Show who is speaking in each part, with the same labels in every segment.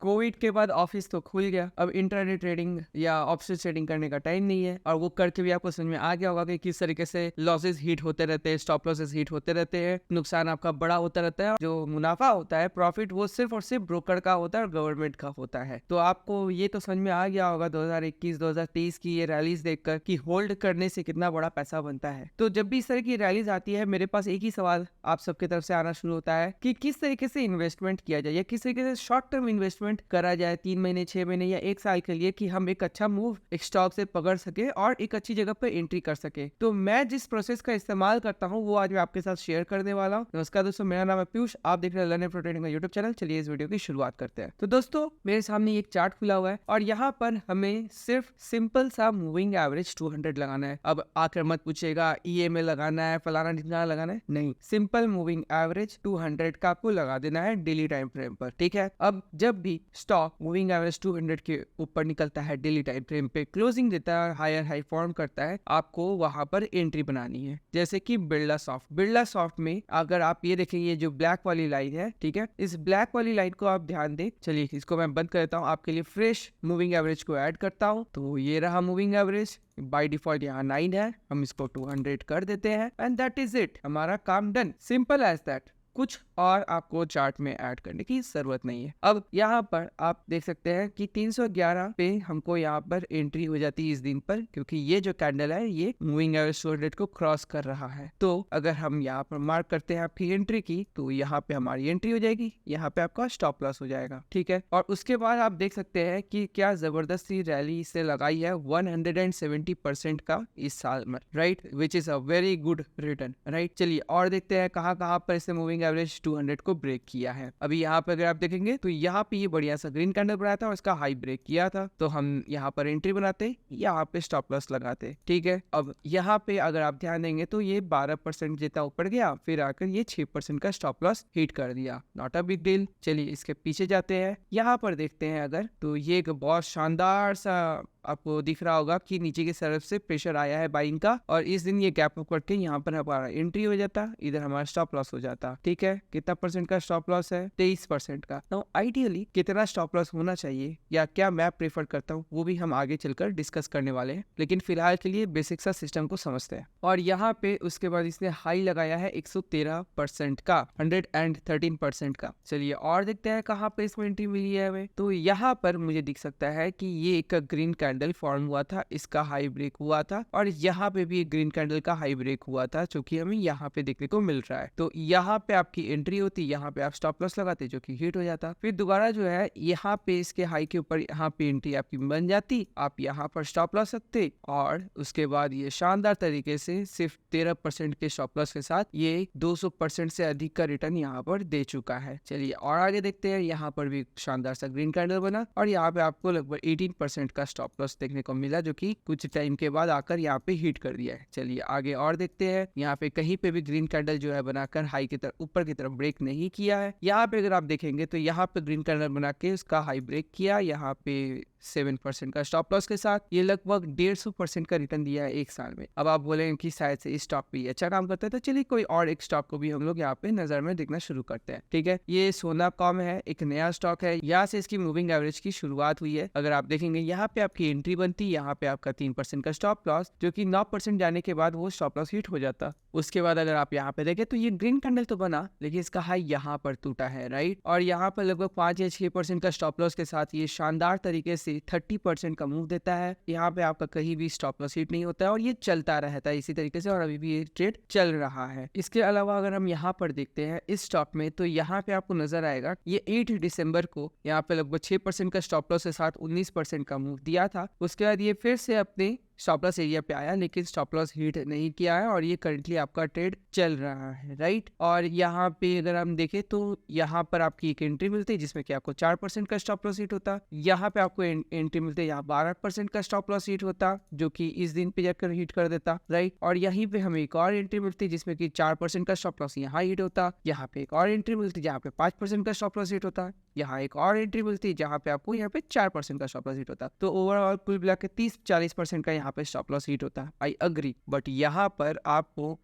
Speaker 1: Covid के बाद office तो खुल गया, अब इंट्राडे ट्रेडिंग या ऑप्शन ट्रेडिंग करने का टाइम नहीं है, और वो करके भी आपको समझ में आ गया होगा कि किस तरीके से लॉसेस हिट होते रहते हैं, स्टॉप लॉसेस हिट होते रहते हैं, नुकसान आपका बड़ा होता रहता है। जो मुनाफा होता है, प्रॉफिट, वो सिर्फ और सिर्फ ब्रोकर का होता है और गवर्नमेंट का होता है। तो आपको ये तो समझ में आ गया होगा 2021-2023 की ये रैलीज देखकर कि होल्ड करने से कितना बड़ा पैसा बनता है। तो जब भी इस तरह की रैलीज आती है, मेरे पास एक ही सवाल आप सबके तरफ से आना शुरू होता है कि किस तरीके से इन्वेस्टमेंट किया जाए, या किस तरीके से शॉर्ट टर्म इन्वेस्टमेंट करा जाए 3 महीने, 6 महीने या 1 साल के लिए, कि हम एक अच्छा मूव एक स्टॉक से पकड़ सके और एक अच्छी जगह पर एंट्री कर सके। तो मैं जिस प्रोसेस का इस्तेमाल करता हूँ वो आज मैं आपके साथ शेयर करने वाला हूँ। नमस्कार दोस्तों, मेरा नाम है पीयूष, आप देख रहे हैं लर्न एंड ट्रेडिंग का यूट्यूब चैनल। चलिए इस वीडियो की शुरुआत करते हैं। तो दोस्तों, मेरे सामने एक चार्ट खुला हुआ है और यहाँ पर हमें सिर्फ सिंपल सा मूविंग एवरेज 200 लगाना है। अब आकर मत पूछेगा EMA लगाना है, फलाना ढिमकाना लगाना है, नहीं, सिंपल मूविंग एवरेज 200 का आपको लगा देना है डेली टाइम फ्रेम पर, ठीक है। अब जब भी स्टॉक मूविंग एवरेज 200 के ऊपर निकलता है, डेली टाइम फ्रेम पे क्लोजिंग देता है, हायर हाई फॉर्म करता है, आपको वहां पर एंट्री बनानी है। जैसे कि बिरला सॉफ्ट में अगर आप ये देखेंगे, ये जो ब्लैक वाली लाइन है, ठीक है, इस ब्लैक वाली लाइन को आप ध्यान दें। चलिए इसको मैं बंद कर देता हूँ, आपके लिए फ्रेश मूविंग एवरेज को ऐड करता हूँ। तो ये रहा मूविंग एवरेज, बाय डिफॉल्ट यहाँ 9 है, हम इसको 200 कर देते हैं एंड दैट इज इट, हमारा काम डन, सिंपल एज दैट। कुछ और आपको चार्ट में ऐड करने की जरूरत नहीं है। अब यहाँ पर आप देख सकते हैं कि 311 पे हमको यहाँ पर एंट्री हो जाती है इस दिन पर, क्योंकि ये जो कैंडल है ये मूविंग एवरेज 200 को क्रॉस कर रहा है। तो अगर हम यहाँ पर मार्क करते हैं आपकी एंट्री की, तो यहाँ पे हमारी एंट्री हो जाएगी, यहाँ पे आपका स्टॉप लॉस हो जाएगा, ठीक है। और उसके बाद आप देख सकते हैं कि क्या जबरदस्ती रैली इससे लगाई है 170% का इस साल में, right, which is a very good return, right. चलिए और देखते हैं कहाँ कहाँ पर इससे मूविंग एवरेज 200 को ब्रेक किया है। अभी यहाँ पे अगर आप देखेंगे तो यहाँ पे ये बढ़िया सा ग्रीन कैंडल बनाया था और इसका हाई ब्रेक किया था, तो हम यहाँ पर एंट्री बनाते, यहाँ पे स्टॉप लॉस लगाते, ठीक है। अब यहाँ पे अगर आप ध्यान देंगे तो ये 12% जितना ऊपर गया, फिर आकर ये 6% का स्टॉप लॉस हिट कर दिया, नॉट अ बिग डील। चलिए इसके पीछे जाते हैं, यहाँ पर देखते हैं अगर, तो ये एक बहुत शानदार सा आपको दिख रहा होगा कि नीचे की तरफ से प्रेशर आया है बाइंग का, और इस दिन ये गैप अप करके यहाँ पर हमारा एंट्री हो जाता, इधर हमारा स्टॉप लॉस हो जाता, ठीक है। कितना परसेंट का स्टॉप लॉस है? 23% का। नाउ आइडियली कितना स्टॉप लॉस होना चाहिए या क्या मैं प्रेफर करता हूँ, वो भी हम आगे चलकर डिस्कस करने वाले हैं, लेकिन फिलहाल के लिए बेसिक सा सिस्टम को समझते हैं। और यहाँ पे उसके बाद इसने हाई लगाया है 113% का, 113% का। चलिए और देखते हैं कहाँ पे इसमें एंट्री मिली है हमें। तो यहाँ पर मुझे दिख सकता है कि ये एक ग्रीन कैंडल फॉर्म हुआ था, इसका हाई ब्रेक हुआ था, और यहाँ पे भी एक ग्रीन कैंडल का हाई ब्रेक हुआ था, जो कि हमें यहाँ पे देखने को मिल रहा है। तो यहाँ पे आपकी एंट्री होती, यहाँ पे आप स्टॉप लॉस लगाते, जो कि हिट हो जाता। फिर दोबारा जो है यहाँ पे इसके हाई के ऊपर यहाँ पे एंट्री आपकी बन जाती, आप यहाँ पर स्टॉप लॉस रखते, और उसके बाद ये शानदार तरीके से सिर्फ 13% के स्टॉप लॉस के साथ ये 200% से अधिक का रिटर्न यहाँ पर दे चुका है। चलिए और आगे देखते हैं, यहाँ पर भी शानदार सा ग्रीन कैंडल बना, और यहाँ पे आपको लगभग 18% का स्टॉप लॉस देखने को मिला, जो कि कुछ टाइम के बाद आकर यहाँ पे हिट कर दिया है। चलिए आगे और देखते हैं, यहाँ पे कहीं पे भी ग्रीन कैंडल जो है बनाकर हाई की तरफ, ऊपर की तरफ ब्रेक नहीं किया है। यहाँ पे अगर आप देखेंगे तो यहाँ पे ग्रीन कैंडल बना के उसका हाई ब्रेक किया, यहाँ पे 7% का स्टॉप लॉस के साथ ये लगभग 150% का रिटर्न दिया है एक साल में। अब आप बोलेंगे कि शायद से इस स्टॉक पे अच्छा काम करता है, तो चलिए कोई और एक स्टॉक को भी हम लोग यहाँ पे नजर में देखना शुरू करते हैं, ठीक है। ये सोनाकॉम है, एक नया स्टॉक है, यहाँ से इसकी मूविंग एवरेज की शुरुआत हुई है। अगर आप देखेंगे यहाँ पे आपकी एंट्री बनती, यहाँ पे आपका 3% का स्टॉप लॉस, जो कि 9% जाने के बाद वो स्टॉप लॉस हिट हो जाता। उसके बाद अगर आप यहाँ पे देखें तो ये ग्रीन कैंडल तो बना, लेकिन इसका हाई यहाँ पर टूटा है, राइट। और यहाँ पर लगभग 5 या 6% का स्टॉप लॉस के साथ ये शानदार तरीके से 30% का मूव देता है। यहाँ पे आपका कहीं भी स्टॉप लॉस हिट नहीं होता है और ये चलता रहता है इसी तरीके से, और अभी भी ये ट्रेड चल रहा है। इसके अलावा अगर हम यहाँ पर देखते हैं इस स्टॉक में, तो यहाँ पे आपको नजर आएगा ये 8 दिसंबर को यहाँ पे लगभग 6% का स्टॉप लॉस के साथ 19% का मूव दिया था। उसके बाद ये फिर से अपने स्टॉप लॉस एरिया पे आया, लेकिन स्टॉप लॉस हिट नहीं किया है, और ये करंटली आपका ट्रेड चल रहा है, राइट। और यहाँ पे अगर हम देखें तो यहाँ पर आपकी एक एंट्री मिलती है जिसमें कि आपको 4% का स्टॉप लॉस हिट होता, यहाँ पे आपको एंट्री मिलती है, यहाँ 12% का स्टॉप लॉस हिट होता, जो कि इस दिन पे जाकर हिट कर देता, राइट। और यहीं पे हमें एक और एंट्री मिलती है जिसमें कि 4% का स्टॉप लॉस यहाँ हिट होता, यहाँ पे एक और एंट्री मिलती है जहाँ पे 5% का स्टॉप लॉस हिट होता, यहाँ एक और एंट्री मिलती है जहाँ पे आपको यहाँ पे 4% का स्टॉप लॉस हिट होता। तो ओवरऑल कुल मिला के 30-40% का यहाँ यहाँ पे स्टॉप लॉस हिट होता है, आई अग्री। बट यहाँ पर आपको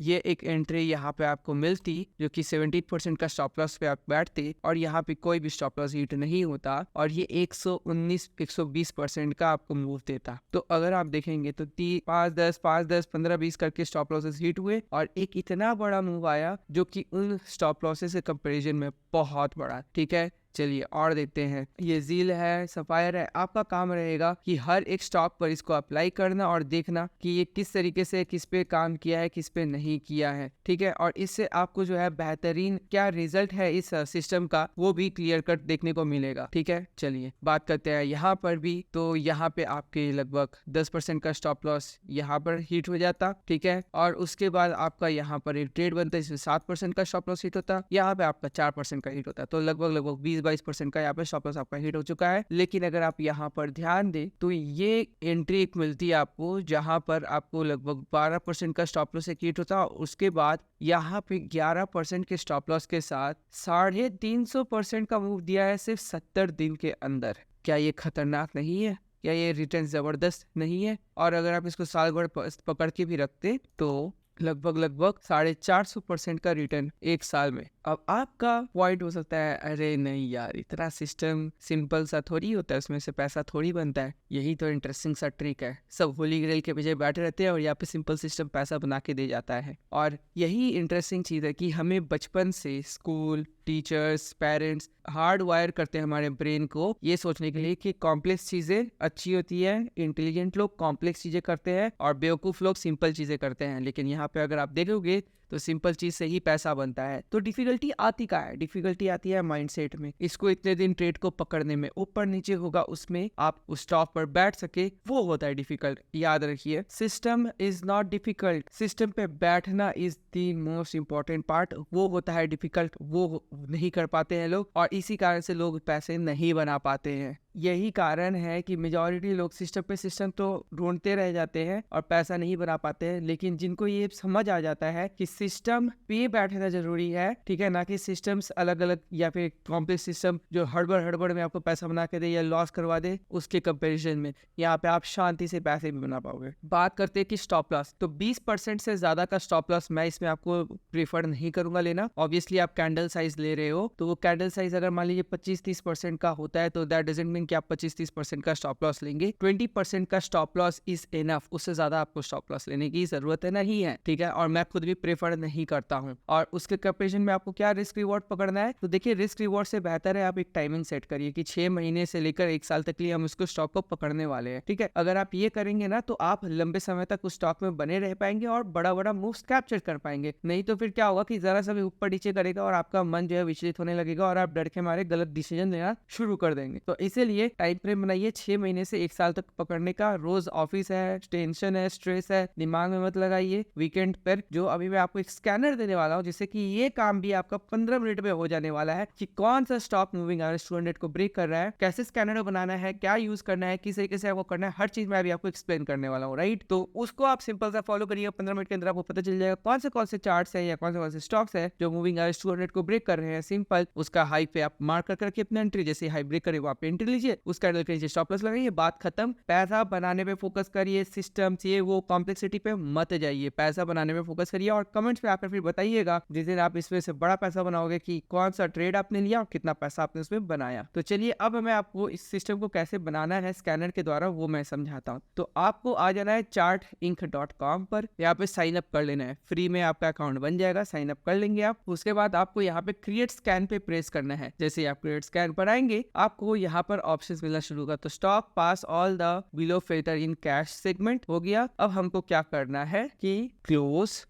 Speaker 1: ये एक एंट्री यहाँ पे आपको मिलती जो कि 70% का स्टॉप लॉस पे आप बैठते और यहाँ पे कोई भी स्टॉप लॉस हिट नहीं होता और ये 119-120% का आपको मूव देता। तो अगर आप देखेंगे तो 5-10 15-20 करके स्टॉप लॉसेस हिट हुए और एक इतना बड़ा मूव आया जो कि उन स्टॉप लॉसेस के कंपैरिजन में बहुत बड़ा। ठीक है, चलिए और देखते हैं। ये ज़ील है, सफायर है। आपका काम रहेगा कि हर एक स्टॉक पर इसको अप्लाई करना और देखना कि ये किस तरीके से किस पे काम किया है, किस पे नहीं किया है। ठीक है, और इससे आपको जो है बेहतरीन क्या रिजल्ट है इस सिस्टम का वो भी क्लियर कट देखने को मिलेगा। ठीक है, चलिए बात करते हैं यहाँ पर भी। तो यहाँ पे आपके लगभग 10% का स्टॉप लॉस यहाँ पर हिट हो जाता। ठीक है, और उसके बाद आपका यहाँ पर एक ट्रेड बनता है इसमें 7% का स्टॉप लॉस हिट होता, यहाँ पे आपका 4% का हिट होता। तो लगभग 20-22% का यहाँ पे स्टॉप लॉस आपका हिट हो चुका है। लेकिन अगर आप यहाँ पर ध्यान दें तो ये एंट्री एक मिलती है आपको जहाँ पर आपको लगभग 12% का स्टॉप लॉस हिट होता है। उसके बाद यहाँ पे 11% के स्टॉप लॉस के साथ 350% का मूव दिया है सिर्फ 70 दिन के अंदर। क्या ये खतरनाक नहीं है? क्या ये रिटर्न जबरदस्त नहीं है? और अगर आप इसको साल भर पकड़ के भी रखते तो लगभग 450% का रिटर्न एक साल में। अब आपका पॉइंट हो सकता है, अरे नहीं यार, इतना सिस्टम सिंपल सा थोड़ी होता है, उसमें से पैसा थोड़ी बनता है। यही तो इंटरेस्टिंग सा ट्रिक है। सब होली ग्रेल के पीछे बैठे रहते हैं और यहाँ पे सिंपल सिस्टम पैसा बना के दे जाता है। और यही इंटरेस्टिंग चीज़ है कि हमें बचपन से school, teachers, parents hard wire करते हैं हमारे ब्रेन को ये सोचने के लिए कि कॉम्प्लेक्स चीज़ें अच्छी होती है। इंटेलिजेंट लोग कॉम्प्लेक्स चीज़ें करते हैं और बेवकूफ़ लोग सिंपल चीज़ें करते हैं। लेकिन यहाँ पे अगर आप देखोगे तो सिंपल चीज से ही पैसा बनता है। तो डिफिकल्टी आती का है? डिफिकल्टी आती है माइंडसेट में। इसको इतने दिन ट्रेड को पकड़ने में, ऊपर नीचे होगा उसमें आप उस स्टॉक पर बैठ सके, वो होता है डिफिकल्ट। याद रखिए, system is not difficult, system पे बैठना is the most important part. वो होता है डिफिकल्ट, वो नहीं कर पाते हैं लोग और इसी कारण से लोग पैसे नहीं बना पाते हैं। यही कारण है कि मेजॉरिटी लोग सिस्टम तो ढूंढते रह जाते हैं और पैसा नहीं बना पाते हैं। लेकिन जिनको ये समझ आ जाता है कि सिस्टम पे बैठना जरूरी है, ठीक है, ना कि सिस्टम्स अलग अलग या फिर कॉम्प्लेक्स सिस्टम जो हड़बड़ में आपको पैसा बना के दे या लॉस करवा दे, उसके कंपैरिजन में यहाँ पे आप शांति से पैसे भी बना पाओगे। बात करते हैं कि स्टॉप लॉस, तो 20% से ज्यादा का स्टॉप लॉस मैं इसमें आपको प्रीफर नहीं करूंगा लेना। ऑब्वियसली आप कैंडल साइज ले रहे हो, तो वो कैंडल साइज अगर मान लीजिए 25-30% का होता है तो दैट डजंट मीन कि आप 25-30% का स्टॉप लॉस लेंगे। 20% का स्टॉप लॉस इज इनफ, उससे ज्यादा आपको स्टॉप लॉस लेने की जरूरत नहीं है। ठीक है, और मैं खुद भी प्रेफर नहीं करता हूं। और उसके कंपैरिजन में आपको क्या रिस्क रिवॉर्ड पकड़ना है, तो देखिए रिस्क रिवॉर्ड से बेहतर है आप एक टाइमिंग सेट करिए कि 6 महीने से लेकर 1 साल तक लिए हम उसको स्टॉक को पकड़ने वाले हैं। ठीक है, अगर आप ये करेंगे ना तो आप लंबे समय तक उस स्टॉक में बने रह पाएंगे और बड़ा बड़ा मूव्स कैप्चर कर पाएंगे। नहीं तो फिर क्या होगा कि जरा सा भी ऊपर नीचे करेगा और आपका मन जो है विचलित होने लगेगा और आप डर के मारे गलत डिसीजन लेना शुरू कर देंगे। तो इसीलिए टाइम फ्रेम बनाइए 6 महीने से 1 साल तक पकड़ने का। रोज ऑफिस है, टेंशन है, स्ट्रेस है, दिमाग में मत लगाइए। वीकेंड पर जो अभी मैं आपको एक स्कैनर देने वाला हूँ जिससे कि ये काम भी आपका 15 मिनट में हो जाने वाला है कि कौन सा स्टॉक मूविंग एवरेज 200 को ब्रेक कर रहा है, कैसे स्कैनर बनाना है, क्या यूज करना है, किस तरीके से आपको करना है, हर चीज मैं अभी आपको एक्सप्लेन करने वाला हूँ। राइट, तो उसको आप सिंपल सा फॉलो करिए। 15 मिनट के अंदर आपको पता चल जाएगा कौन से चार्ट्स है या कौन से स्टॉक्स है जो मूविंग एवरेज 200 को ब्रेक कर रहे हैं। सिंपल उसका हाई पे आप मार्क करके अपना एंट्री, जैसे हाई ब्रेक करे वहाँ पे एंट्री लीजिए, उस कैंडल के नीचे स्टॉप लॉस लगाइए, बात खत्म। पैसा बनाने पे फोकस करिए, सिस्टम्स ये वो कॉम्प्लेक्सिटी पे मत जाइए, पैसा बनाने में फोकस करिए। और कमेंट्स पे आकर फिर बताइएगा जिस दिन आप इसमें से बड़ा पैसा बनाओगे कि कौन सा ट्रेड आपने लिया और कितना पैसा आपने उसमें बनाया। तो चलिए अब मैं आपको इस सिस्टम को कैसे बनाना है स्कैनर के द्वारा वो मैं समझाता हूँ। तो आपको आ जाना है chartinc.com पर, यहाँ पे साइन अप कर लेना है। फ्री में आपका अकाउंट बन जाएगा, साइन अप कर लेंगे आप। उसके बाद आपको यहाँ पे क्रिएट स्कैन पे प्रेस करना है। जैसे आप क्रिएट स्कैन पर आएंगे आपको यहाँ पर ऑप्शन मिलना शुरू होगा। तो stock pass all the below filter in cash segment हो गया। अब हमको क्या करना है कि close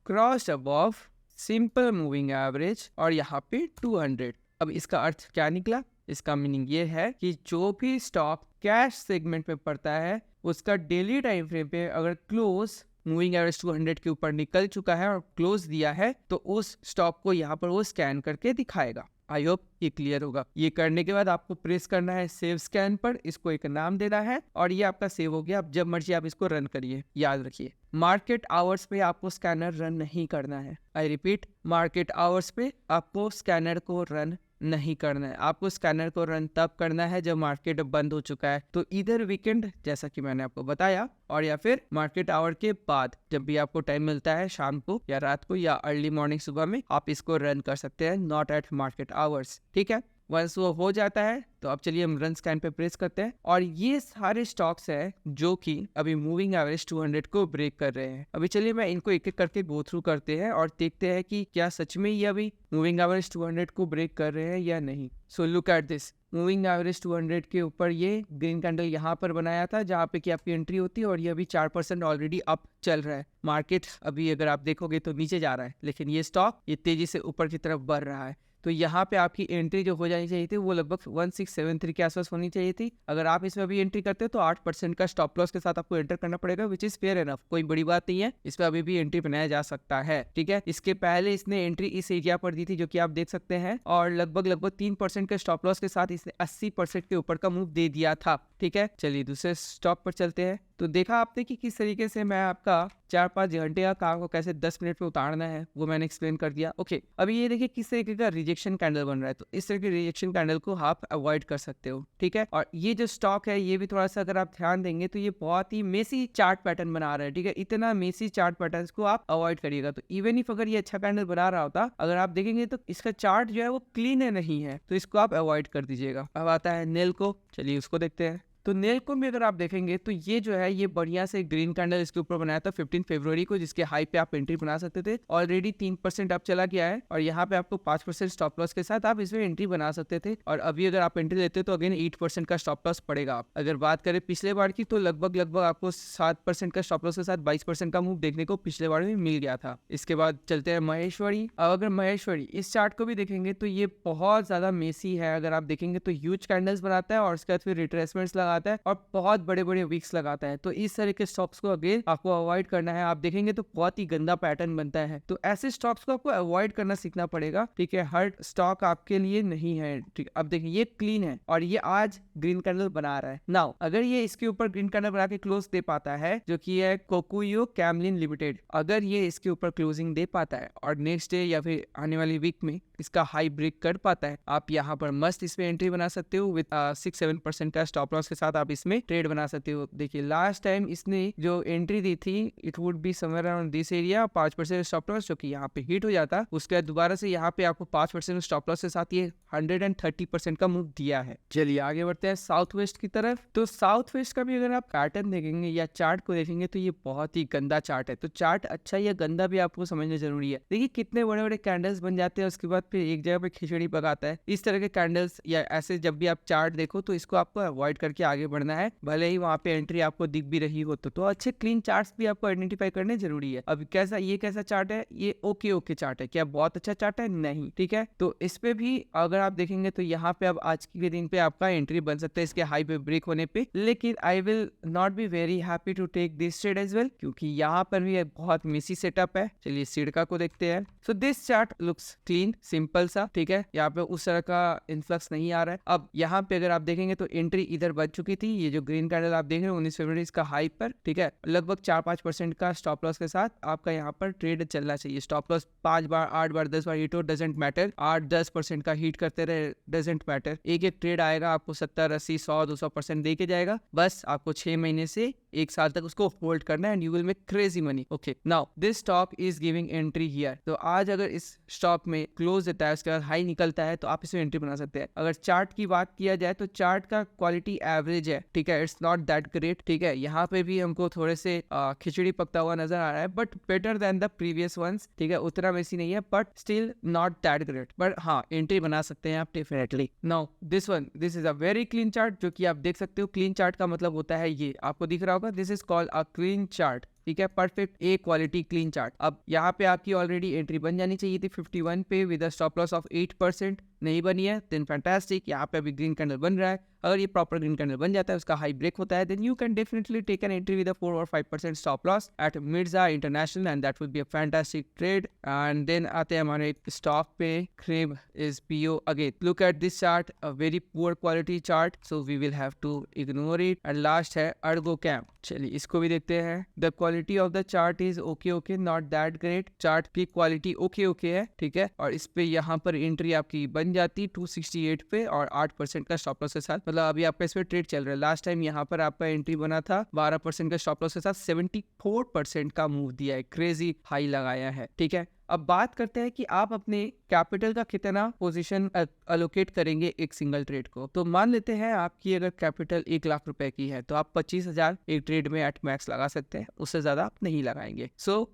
Speaker 1: cross above simple moving average और यहाँ पे 200। अब इसका अर्थ क्या निकला? इसका मीनिंग ये है कि जो भी स्टॉक कैश सेगमेंट में पड़ता है उसका डेली टाइम फ्रेम पे अगर क्लोज मूविंग एवरेज 200 के ऊपर निकल चुका है और क्लोज दिया है तो उस स्टॉक को यहाँ पर वो स्कैन करके दिखाएगा। आई होप ये क्लियर होगा। ये करने के बाद आपको प्रेस करना है सेव स्कैन पर, इसको एक नाम देना है और ये आपका सेव हो गया। अब जब मर्जी आप इसको रन करिए। याद रखिए मार्केट आवर्स पे आपको स्कैनर रन नहीं करना है। आई रिपीट, मार्केट आवर्स पे आपको स्कैनर को रन नहीं करना है। आपको स्कैनर को रन तब करना है जब मार्केट बंद हो चुका है, तो इधर वीकेंड जैसा कि मैंने आपको बताया, और या फिर मार्केट आवर के बाद जब भी आपको टाइम मिलता है, शाम को या रात को या अर्ली मॉर्निंग सुबह में, आप इसको रन कर सकते हैं, नॉट एट मार्केट आवर्स। ठीक है, वंस वो हो जाता है तो अब चलिए हम रन स्कैन पे प्रेस करते हैं, और ये सारे स्टॉक्स हैं जो कि अभी मूविंग एवरेज 200 को ब्रेक कर रहे हैं। अभी चलिए मैं इनको एक एक करके गो थ्रू करते हैं और देखते हैं कि क्या सच में ये अभी मूविंग एवरेज 200 को ब्रेक कर रहे हैं या नहीं। So look at this, moving average 200 के ऊपर ये ग्रीन कैंडल यहाँ पर बनाया था जहाँ पे कि आपकी एंट्री होती है, और ये अभी 4% ऑलरेडी अप चल रहा है। मार्केट अभी अगर आप देखोगे तो नीचे जा रहा है, लेकिन ये स्टॉक ये तेजी से ऊपर की तरफ बढ़ रहा है। तो यहाँ पे आपकी एंट्री जो हो जानी चाहिए थी वो लगभग 1673 के आसपास होनी चाहिए थी। अगर आप इसमें अभी एंट्री करते हो तो 8% का स्टॉप लॉस के साथ आपको एंटर करना पड़ेगा, विच इज फेयर एनफ, कोई बड़ी बात नहीं है, इस पर अभी भी एंट्री बनाया जा सकता है। ठीक है, इसके पहले इसने एंट्री इस एरिया पर दी थी जो कि आप देख सकते हैं, और लगभग 3% के स्टॉप लॉस के साथ इसने 80% के ऊपर का मूव दे दिया था। ठीक है, चलिए दूसरे स्टॉक पर चलते हैं। तो देखा आपने कि किस तरीके से मैं आपका 4-5 घंटे का काम को कैसे 10 मिनट में उतारना है वो मैंने एक्सप्लेन कर दिया। ओके, अभी ये देखिए किस तरीके का रिजेक्शन कैंडल बन रहा है, तो इस तरह के रिजेक्शन कैंडल को आप अवॉइड कर सकते हो। ठीक है, और ये जो स्टॉक है ये भी थोड़ा सा अगर आप ध्यान देंगे तो ये बहुत ही मेसी चार्ट पैटर्न बना रहा है। ठीक है, इतना मेसी चार्ट पैटर्न को आप अवॉइड करिएगा। तो इवन इफ अगर ये अच्छा कैंडल बना रहा होता, अगर आप देखेंगे तो इसका चार्ट जो है वो क्लीन है नहीं है, तो इसको आप अवॉइड कर दीजिएगा। अब आता है नेल को, चलिए उसको देखते हैं। तो नेल को भी अगर आप देखेंगे तो ये जो है ये बढ़िया से ग्रीन कैंडल इसके ऊपर बनाया था 15 फरवरी को, जिसके हाई पे आप एंट्री बना सकते थे। ऑलरेडी 3% अप चला गया है, और यहाँ पे आपको 5% स्टॉप लॉस के साथ आप इसमें एंट्री बना सकते थे, और अभी अगर आप एंट्री लेते तो अगेन 8% का स्टॉप लॉस पड़ेगा। आप अगर बात करें पिछले बार की तो लगभग आपको 7% का स्टॉप लॉस के साथ 22% का मूव देखने को पिछले बार में मिल गया था। इसके बाद चलते हैं महेश्वरी। अब अगर महेश्वरी इस चार्ट को भी देखेंगे तो ये बहुत ज्यादा मेसी है। अगर आप देखेंगे तो ह्यूज कैंडल्स बनाता है और उसके बाद फिर रिट्रेसमेंट्स लगाता है और बहुत बड़े बड़े वीक्स लगाता है। तो इस तरह के स्टॉक्स को अगेन आपको अवॉइड करना है। आप देखेंगे तो बहुत ही गंदा पैटर्न बनता है, तो ऐसे स्टॉक्स को आपको अवॉइड करना सीखना पड़ेगा। ठीक है, हर स्टॉक आपके लिए नहीं है। ठीक, अब देखिए ये क्लीन है और ये आज ग्रीन कैंडल बना रहा है। नाउ अगर ये इसके ऊपर ग्रीन कैंडल बना के क्लोज दे पाता है, जो कि है कोकुयो कैमलिन लिमिटेड, अगर ये इसके ऊपर क्लोजिंग दे पाता है और नेक्स्ट डे या फिर आने वाली वीक में इसका हाई ब्रेक कर पाता है, आप यहाँ पर मस्त इसमें एंट्री बना सकते हो विद 6-7% का स्टॉप लॉस के साथ आप इसमें ट्रेड बना सकते हो। देखिए लास्ट टाइम इसने जो एंट्री दी थी it would be somewhere around this area, 5% stop loss जो कि यहाँ पे हिट हो जाता, उसके बाद दोबारा से यहाँ पे आपको 5% स्टॉप लॉस के साथ ये 130% का मूव दिया है। चलिए आगे बढ़ते हैं साउथ वेस्ट की तरफ। तो साउथ वेस्ट का भी अगर आप पैटर्न देखेंगे या चार्ट को देखेंगे तो ये बहुत ही गंदा चार्ट है। तो चार्ट अच्छा या गंदा भी आपको समझना जरूरी है। देखिए कितने बड़े बड़े कैंडल्स बन जाते हैं, उसके बाद फिर एक जगह पे खिचड़ी पकाता है। इस तरह के कैंडल्स या ऐसे जब भी आप चार्ट देखो तो इसको आपको अवॉइड करके आगे बढ़ना है, भले ही वहाँ पे एंट्री आपको दिख भी रही हो। तो अच्छे क्लीन चार्ट्स भी आपको आइडेंटिफाई करने जरूरी है। अब कैसा चार्ट है, ये ओके चार्ट है, क्या बहुत अच्छा चार्ट है? नहीं। ठीक है, तो इस पे भी अगर आप देखेंगे तो यहाँ पे अब आज के दिन पे आपका एंट्री बन सकता है इसके हाई पे ब्रेक होने पे, लेकिन I will not be very happy to take this trade as well, क्योंकि यहाँ पर भी एक बहुत मेसी सेटअप है। चलिए सिडका को देखते हैं। So this chart looks clean, simple सा। ठीक है, यहाँ पे उस तरह का इन्फ्लक्स नहीं आ रहा है। अब यहाँ पे अगर आप देखेंगे तो एंट्री इधर बच चुकी थी। ये जो ग्रीन कैंडल आप देख रहे हैं 19 फरवरी इसका हाई पर, ठीक है, लगभग 4-5% का स्टॉप लॉस के साथ आपका यहाँ पर ट्रेड चलना चाहिए। स्टॉप लॉस 5 बार 8 बार 10 बार हिट हो, डजेंट मैटर। 8-10% का हिट करते रहे, डजेंट मैटर। एक ट्रेड आएगा आपको 70, 80, 100, 200% दे के जाएगा। बस आपको 6 महीने से 1 साल तक उसको होल्ड करना है and you will make crazy money. Okay, now this stock is giving entry here. तो आज अगर इस स्टॉक में क्लोज देता है उसके बाद हाई निकलता है तो आप इसमें एंट्री बना सकते हैं। अगर चार्ट की बात किया जाए तो चार्ट का क्वालिटी एवरेज है। ठीक है, इट्स नॉट दैट ग्रेट। ठीक है, यहाँ पे भी हमको थोड़े से खिचड़ी पकता हुआ नजर आ रहा है, but better than the previous ones. ठीक है, उतना वैसी नहीं है but still not that great, but हाँ एंट्री बना सकते हैं आप definitely. Now this is a very clean chart, जो कि आप देख सकते हो। क्लीन चार्ट का मतलब होता है ये आपको दिख रहा होगा, this is called a clean chart. ठीक है, परफेक्ट ए क्वालिटी क्लीन चार्ट। अब यहाँ पे आपकी ऑलरेडी एंट्री बन जानी चाहिए थी 51 पे with a stop loss of 8%। नहीं बनी है देन फैंटास्टिक। यहाँ पे अभी ग्रीन कैंडल बन रहा है। अगर ये प्रॉपर ग्रीन कैंडल बन जाता है, उसका हाई ब्रेक होता है, then you can definitely take an entry with a 4 or 5% stop loss at Mirza international and that will be a fantastic trade. And then आते हैं हमारे स्टॉक पे, क्रेब इज पीओ again. Look at this chart, a very poor quality chart, so we will have to ignore it. And last है अर्गो कैम। चलिए इसको भी देखते हैं। The quality of the chart is okay, not that great. Chart की क्वालिटी ओके है। ठीक है, और इस पे यहाँ पर एंट्री आपकी बन बन जाती 268 पे और 8% का स्टॉप लॉस के साथ। मतलब अभी आपका इस पे ट्रेड चल रहा है। लास्ट टाइम यहाँ पर आपका एंट्री बना था 12% का स्टॉप लॉस के साथ, 74% का मूव दिया है, क्रेजी हाई लगाया है। ठीक है, अब बात करते हैं कि आप अपने कैपिटल का कितना पोजीशन अलोकेट करेंगे एक सिंगल ट्रेड को। तो मान लेते हैं आपकी अगर कैपिटल 1 लाख रुपए की है तो आप 25,000 एक ट्रेड में एट मैक्स लगा सकते हैं, उससे ज्यादा आप नहीं लगाएंगे।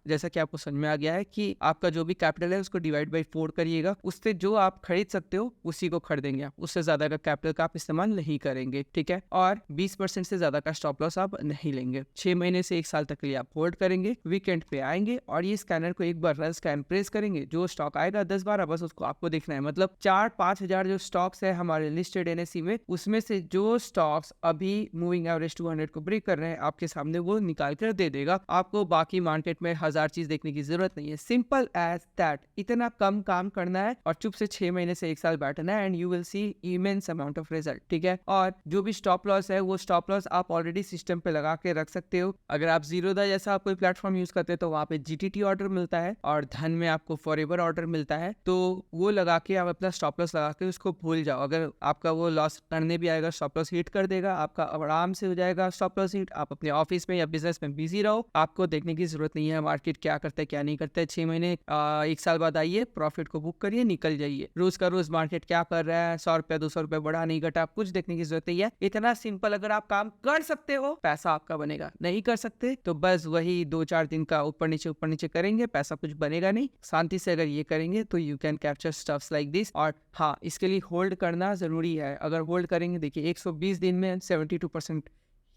Speaker 1: जैसा कि आपको समझ में आ गया है कि आपका जो भी कैपिटल है उसको डिवाइड बाई 4 करिएगा, उससे जो आप खरीद सकते हो उसी को खरीदेंगे आप, उससे ज्यादा का कैपिटल का आप इस्तेमाल नहीं करेंगे। ठीक है, और 20% से ज्यादा का स्टॉप लॉस आप नहीं लेंगे। 6 महीने से 1 साल तक के लिए आप होल्ड करेंगे, वीकेंड पे आएंगे और ये स्कैनर को एक बार रन स्कैन प्रेस करेंगे, जो स्टॉक आएगा 10-12 बस उसको आपको देखना है। मतलब 4-5 हजार जो स्टॉक्स है हमारे लिस्टेड एनएससी में, उसमें से जो स्टॉक्स अभी मूविंग एवरेज 200 को ब्रेक कर रहे हैं आपके सामने वो निकाल कर दे देगा आपको। बाकी मार्केट में 1000 चीज देखने की जरूरत नहीं है, सिंपल एज दैट। इतना कम काम करना है और चुप से 6 महीने से 1 साल बैठना है and you will see immense amount of result. ठीक है, और जो भी स्टॉप लॉस है वो स्टॉप लॉस आप ऑलरेडी सिस्टम पे लगा के रख सकते हो। अगर आप जीरोधा जैसा आप कोई प्लेटफॉर्म यूज करते हो तो वहाँ पे जीटीटी ऑर्डर मिलता है और धन में आपको फॉरएवर ऑर्डर मिलता है, तो वो लगा के आप अपना स्टॉप लॉस लगा के उसको भूल जाओ। अगर आपका वो लॉस करने भी आएगा, स्टॉप लॉस हिट कर देगा, आपका आराम से हो जाएगा स्टॉप लॉस हिट। आप अपने ऑफिस में या बिजनेस में बिजी रहो, आपको देखने की जरूरत नहीं है मार्केट क्या करता है क्या नहीं करता है। 6 महीने 1 साल बाद आइए, प्रॉफिट को बुक करिए, निकल जाइए। रोज का रोज मार्केट क्या कर रहा है, 100 रुपया 200 रुपया बढ़ा नहीं घटा, कुछ देखने की जरूरत नहीं है। इतना सिंपल अगर आप काम कर सकते हो पैसा आपका बनेगा, नहीं कर सकते तो बस वही 2-4 दिन का ऊपर नीचे करेंगे, पैसा कुछ बनेगा नहीं। शांति से अगर ये करेंगे तो you can capture stuffs like this. और हाँ, इसके लिए होल्ड करना जरूरी है। अगर होल्ड करेंगे, देखिए 120 दिन में 72%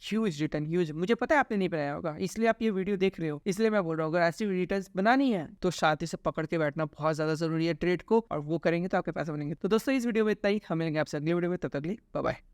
Speaker 1: ह्यूज रिटर्न, ह्यूज। मुझे पता है आपने नहीं बनाया होगा, इसलिए आप ये वीडियो देख रहे हो, इसलिए मैं बोल रहा हूँ अगर ऐसी रिटर्न्स बनानी है तो शांति से पकड़ के बैठना बहुत ज्यादा जरूरी है ट्रेड को, और वो करेंगे तो आपके पैसे बनेंगे। तो दोस्तों इस वीडियो में इतना ही, हम मिलेंगे आपसे अगली वीडियो में, तब तक के लिए बाय बाय।